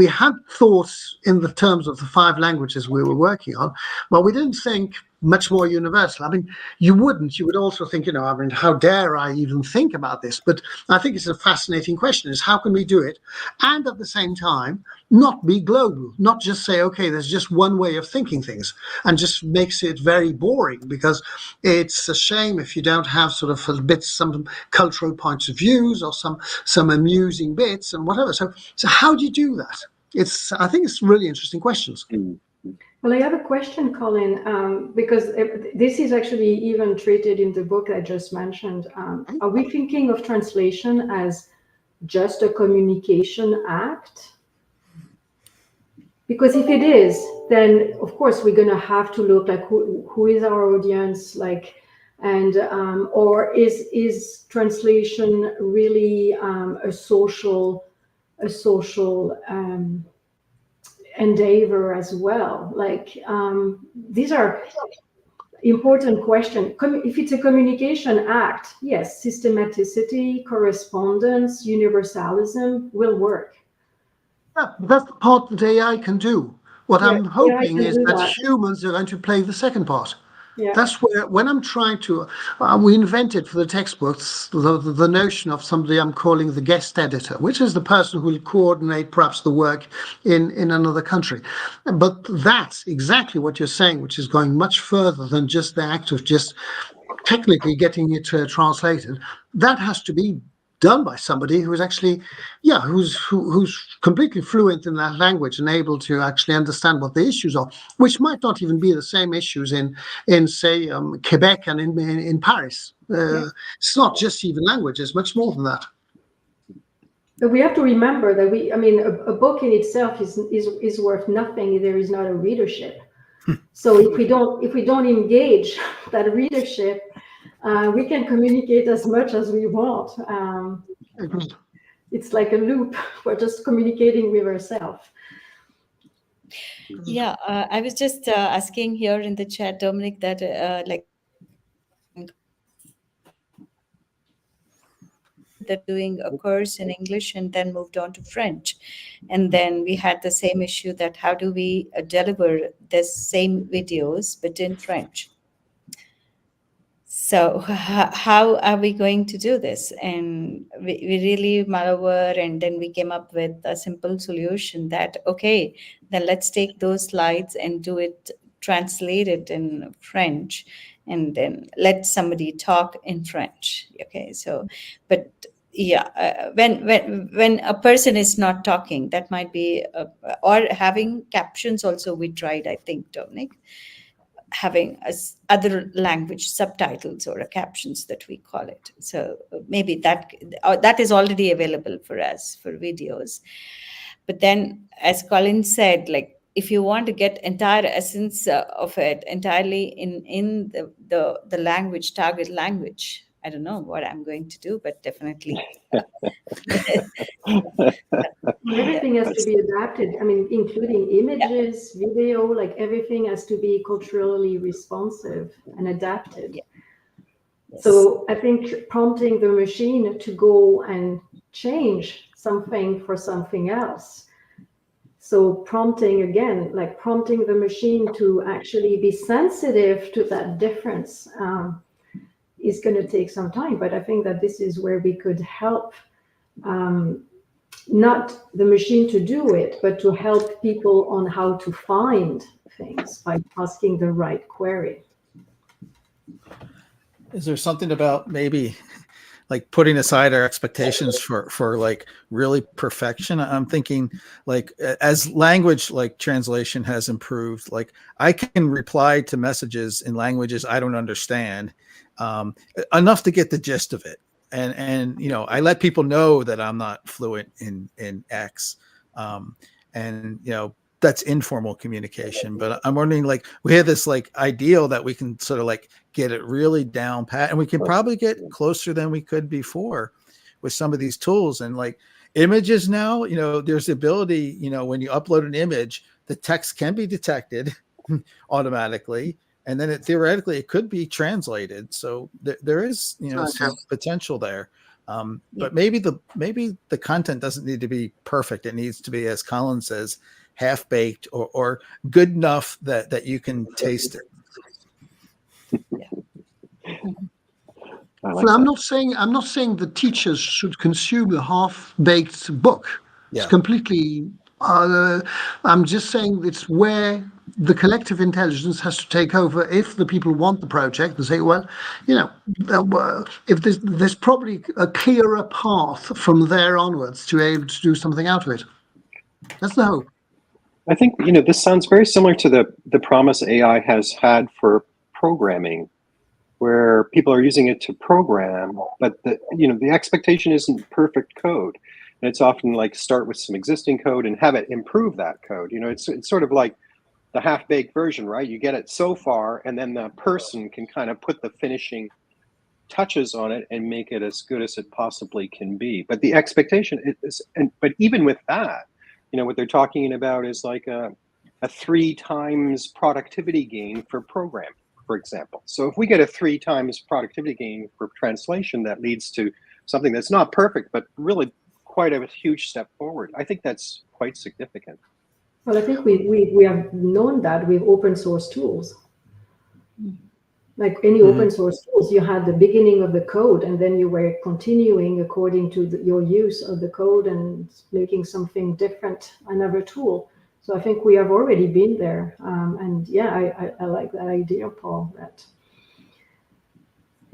had thoughts in the terms of the 5 languages we were working on, but we didn't think much more universal. I mean, you would also think, how dare I even think about this? But I think it's a fascinating question, is how can we do it? And at the same time, not be global, not just say, okay, there's just one way of thinking things, and just makes it very boring, because it's a shame if you don't have sort of some cultural points of views or some amusing bits and whatever. So how do you do that? I think it's really interesting questions. Well, I have a question, Colin, because this is actually even treated in the book I just mentioned. Are we thinking of translation as just a communication act? because if it is, then of course we're going to have to look like who is our audience, like, and or is translation really a social endeavor as well? Like, these are important question. If it's a communication act, yes, systematicity, correspondence, universalism will work. Yeah, that's the part that AI can do. What Yeah, I'm AI hoping can is do that that. humans are going to play the second part. Yeah, That's where, when I'm trying to, we invented for the textbooks the notion of somebody I'm calling the guest editor, which is the person who will coordinate perhaps the work in another country. But that's exactly what you're saying, which is going much further than just the act of just technically getting it translated. That has to be done by somebody who is actually, yeah, who's completely fluent in that language and able to actually understand what the issues are, which might not even be the same issues in say Quebec and in Paris. Yeah. It's not just even language; it's much more than that. but we have to remember that a book in itself is worth nothing if there is not a readership. So if we don't engage that readership, we can communicate as much as we want. Agreed. It's like a loop. We're just communicating with ourselves. Yeah, I was just asking here in the chat, Dominic, that like that doing a course in English and then moved on to French, and then we had the same issue that how do we deliver the same videos but in French? So how are we going to do this? And we really mull over, and then we came up with a simple solution that, okay, then let's take those slides and do it, translate it in French, and then let somebody talk in French. Okay, so, but yeah, when a person is not talking, that might be, or having captions also, we tried, I think, Dominic, having other language subtitles or captions that we call it. So maybe that is already available for us for videos. But then, as Colin said, like if you want to get entire essence of it entirely in the language, target language, I don't know what I'm going to do, but definitely. Everything has to be adapted. I mean, including images, video, like everything has to be culturally responsive and adapted. Yeah. Yes. So I think prompting the machine to go and change something for something else. So prompting again, like prompting the machine to actually be sensitive to that difference is going to take some time. But I think that this is where we could help, not the machine to do it, but to help people on how to find things by asking the right query. Is there something about maybe like putting aside our expectations for like really perfection? I'm thinking like as language like translation has improved, like I can reply to messages in languages I don't understand enough to get the gist of it. And you know, I let people know that I'm not fluent in X. And you know, that's informal communication. But I'm wondering, like, we have this like ideal that we can sort of like get it really down pat, and we can probably get closer than we could before with some of these tools. And like images now, you know, there's the ability, you know, when you upload an image, the text can be detected automatically, and then theoretically it could be translated. So there is, you know, some potential there. But maybe the content doesn't need to be perfect. It needs to be, as Colin says, half baked or good enough that you can taste it. Well, I'm not saying the teachers should consume a half-baked book. It's completely. I'm just saying it's where the collective intelligence has to take over. If the people want the project, and say, well, you know, if there's probably a clearer path from there onwards to be able to do something out of it. That's the hope. I think, you know, this sounds very similar to the promise AI has had for programming, where people are using it to program, but the expectation isn't perfect code. And it's often like start with some existing code and have it improve that code. It's sort of like the half-baked version, right? You get it so far, and then the person can kind of put the finishing touches on it and make it as good as it possibly can be. But the expectation is, but even with that, what they're talking about is like a 3 times productivity gain for programming, for example. So if we get a 3 times productivity gain for translation, that leads to something that's not perfect, but really quite a huge step forward. I think that's quite significant. Well, I think we have known that with open source tools. Like any open source tools, you had the beginning of the code, and then you were continuing according to your use of the code and making something different, another tool. So I think we have already been there. And yeah, I like that idea, Paul, that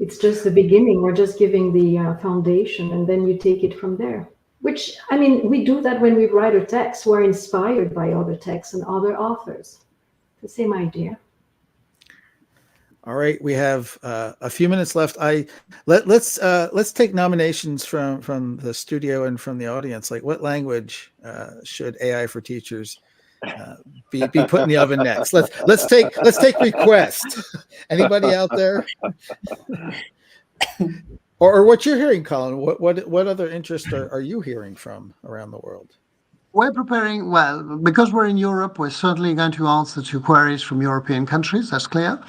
it's just the beginning. We're just giving the foundation, and then you take it from there. Which, I mean, we do that when we write a text. We're inspired by other texts and other authors. The same idea. All right, we have a few minutes left. Let's take nominations from the studio and from the audience. Like, what language should AI for teachers be put in the oven next? Let's take requests. Anybody out there? Or what you're hearing, Colin? What other interest are you hearing from around the world? We're preparing, well, because we're in Europe, we're certainly going to answer to queries from European countries, that's clear.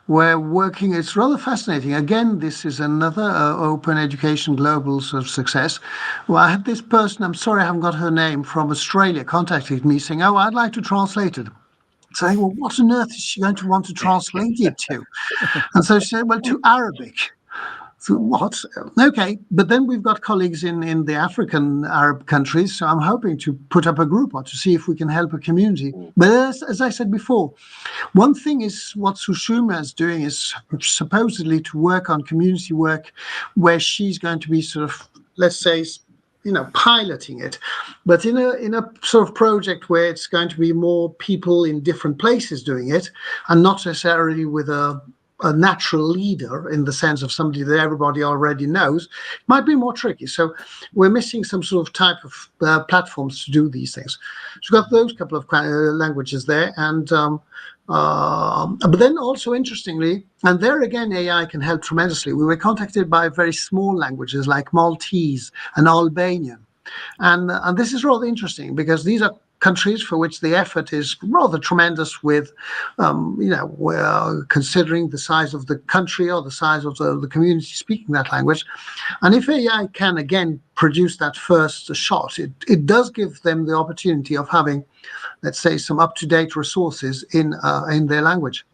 We're working, it's rather fascinating. Again, this is another open education global sort of success. Well, I had this person, I'm sorry I haven't got her name, from Australia contacted me saying, oh, I'd like to translate it. Saying, well, what on earth is she going to want to translate it to? And so she said, well, to Arabic. So what? Okay, but then we've got colleagues in the African Arab countries, so I'm hoping to put up a group or to see if we can help a community. But as I said before, one thing is what Sushumna is doing is supposedly to work on community work where she's going to be sort of, let's say, piloting it, but in a sort of project where it's going to be more people in different places doing it, and not necessarily with a natural leader in the sense of somebody that everybody already knows, might be more tricky. So we're missing some sort of type of platforms to do these things. So we've got those couple of languages there, and but then also interestingly, and there again AI can help tremendously. We were contacted by very small languages like Maltese and Albanian, and this is rather interesting because these are countries for which the effort is rather tremendous with, considering the size of the country or the size of the community speaking that language. And if AI can, again, produce that first shot, it does give them the opportunity of having, let's say, some up-to-date resources in their language.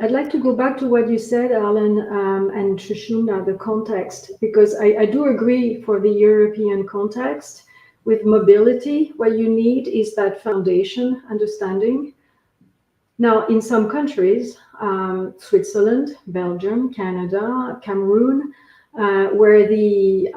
I'd like to go back to what you said, Alan, and Sushumna, the context, because I do agree for the European context. With mobility, what you need is that foundation understanding. Now, in some countries, Switzerland, Belgium, Canada, Cameroon, where the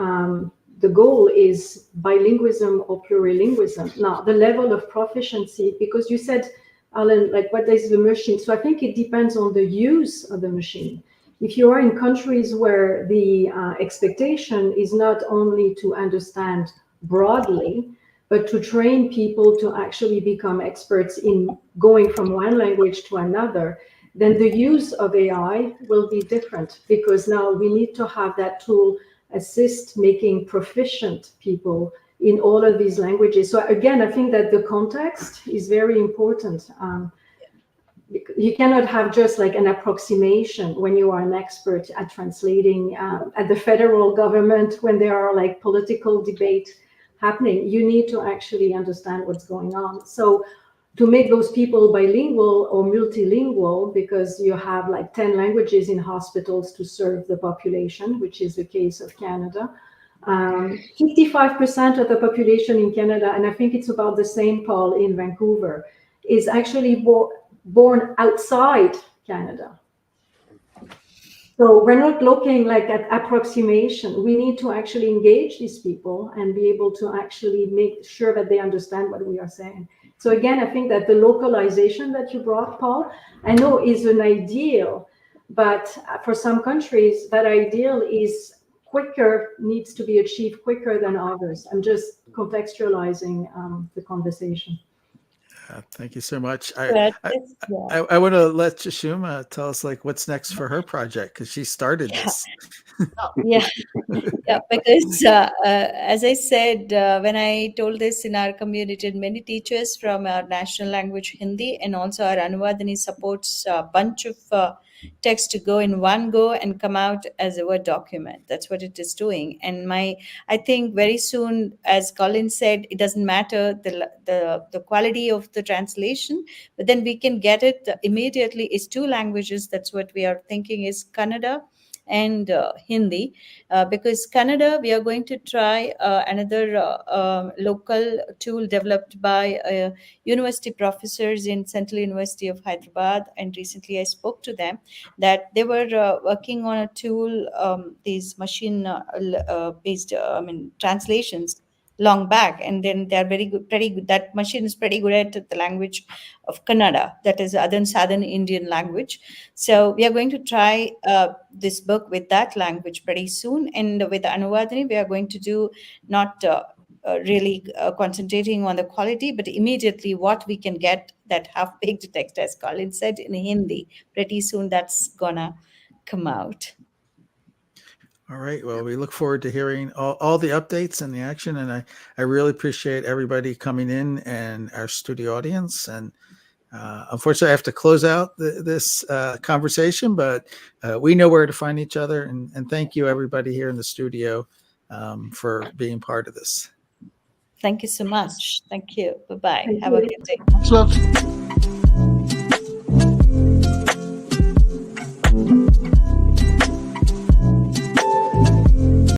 goal is bilingualism or plurilingualism. Now, the level of proficiency, because you said, Alan, like what is the machine? So I think it depends on the use of the machine. If you are in countries where the expectation is not only to understand broadly, but to train people to actually become experts in going from one language to another, then the use of AI will be different, because now we need to have that tool assist making proficient people in all of these languages. So again, I think that the context is very important. You cannot have just like an approximation when you are an expert at translating at the federal government, when there are like political debate happening. You need to actually understand what's going on. So to make those people bilingual or multilingual, because you have like 10 languages in hospitals to serve the population, which is the case of Canada. 55% of the population in Canada, and I think it's about the same, Paul, in Vancouver, is actually born outside Canada. So we're not looking like at approximation. We need to actually engage these people and be able to actually make sure that they understand what we are saying. So again, I think that the localization that you brought, Paul, I know is an ideal, but for some countries, that ideal is needs to be achieved quicker than others. I'm just contextualizing the conversation. Thank you so much. But I want to let Sushumna tell us like what's next for her project because she started this. yeah. Yeah, because as I said, when I told this in our community, many teachers from our national language Hindi and also our Anuvadini supports a bunch of text to go in one go and come out as a Word document. That's what it is doing. And I think very soon, as Colin said, it doesn't matter the quality of the translation, but then we can get it immediately. It's two languages. That's what we are thinking is Kannada and Hindi, because Kannada, we are going to try another local tool developed by university professors in Central University of Hyderabad. And recently I spoke to them that they were working on a tool, these machine-based translations long back, and then they're pretty good. That machine is pretty good at the language of Kannada, that is other southern Indian language. So we are going to try this book with that language pretty soon, and with Anuvadini, we are going to do not really concentrating on the quality, but immediately what we can get that half-baked text, as Colin said, in Hindi. Pretty soon that's gonna come out. All right. Well, we look forward to hearing all the updates and the action. And I really appreciate everybody coming in and our studio audience. And unfortunately, I have to close out this conversation, but we know where to find each other. And thank you, everybody here in the studio, for being part of this. Thank you so much. Thank you. Bye-bye. Thank Have a you. good day. Thanks a lot.